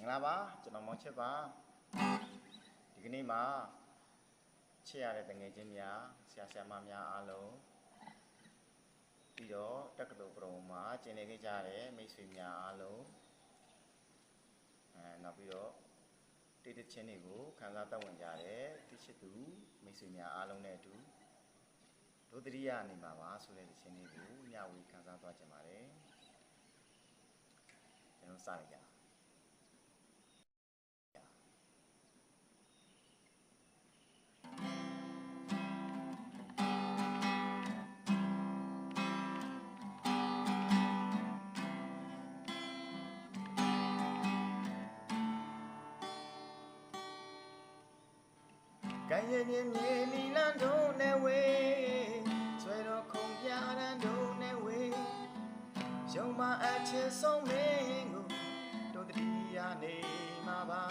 င်္ဂလာပါကျွန်တော်မောင်ချစ်ပါဒီကနေ့မှာချစ်ရတဲ့တငယ်ချင်းများဆရာဆရာမများအားလုံးပြီးတော့တက္ကသိုလ်ပရုံမှာကျင်လည်ခဲ့ကြတဲ့မိတ်ဆွေများအားလုံးနောက်ပြီးတော့တိတိချင်းတွေကိုခံစားသက်ဝင်ကြတဲ့တိချစ်သူမိတ်ဆွေများအားလုံးနဲ့အတူဒုတိယနေမှာပါဆိုတဲ့ချင်းတွေကိုညဝေခံစားသွားကြပါတယ်ကျွန်တော်စလိုက်ကြကံရင်မြင်မြေလီလန်းတို့နဲ့ဝေးဆွဲတော်ခုံပြရန်တို့နဲ့ဝေးရုံမအချစ်ဆုံးမင်းကိုတို့တတိယနေမှာပါ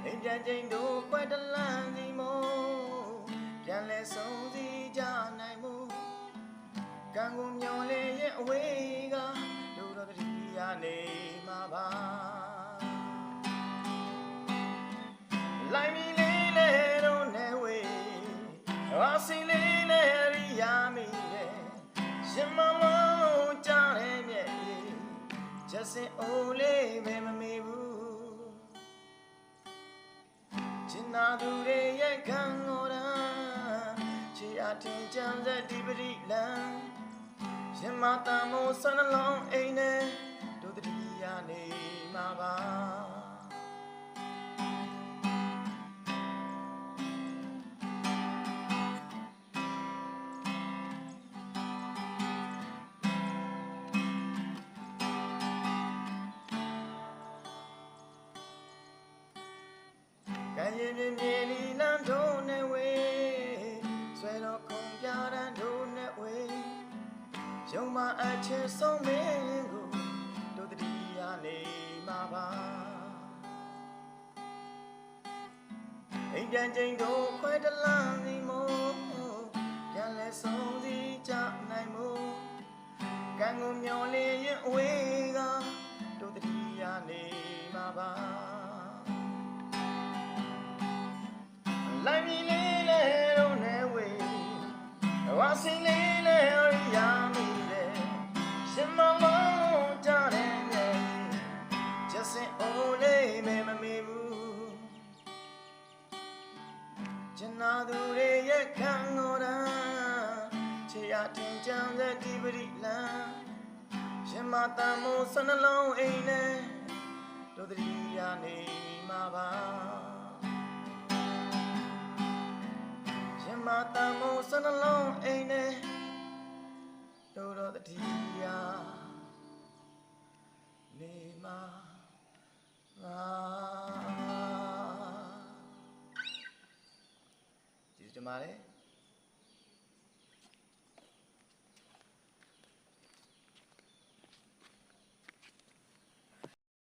အိမ်ပြန်ချိန်တို့ခွဲတလန်းစီမို့ပြန်လဲဆုံးစီကြနိုင်မှုကံကိုမျောလေရဲ့အဝေးကတို့တတိယနေမှာပါလိုက်မီလေးလေတော့နေဝေးအစီလေးလေရိယာမီရဲ့ရှင်မမောင်ကြတဲ့မြဲချက်စင်အိုးလေးပဲမမေဘူးချင်နာသူတွေရဲ့ခံတော်ရန်ချီအထင်ကြံစက်ဒီပရိလံရှင်မတန်မို့ဆနှလုံးအိမ်နဲ့တို့တတိယနေမှာပါကံရင်မြင်မြေလီလန်းတို့နဲ့ဝေးဆွဲတော်ခုံပြရန်တို့နဲ့ဝေးရုံမအချစ်ဆုံးမင်းကိုတို့တတိယနေမှာပါအိမ်ပြန်ချိန်တို့ခွဲတလန်းစီမို့ပြန်လဲဆုံးစီကြနိုင်မှုကံကိုမျောလေရင်အဝေးကတို့တတိယနေမှာပါလိုက်မီလေးလေတော့နေဝေးဝါစီလေးလေရိယာမီလေရှင်မမောင်ကြတဲ့မြဲချက်စင်အိုးလေးမဲမမေဘူးကျင်နာသူတွေရဲ့ခံတော်ရန်ချေရတင်ကြံတဲ့ဒီပရိလံရှင်မတန်မို့ဆနှလုံးအိမ်နဲ့တို့တတိယနေမှာပါရှင်မတန်မို့ဆနှလုံးအိမ်နဲ့တို့တော့တတိယနေမှာပါကျေးဇူးတင်ပါတယ်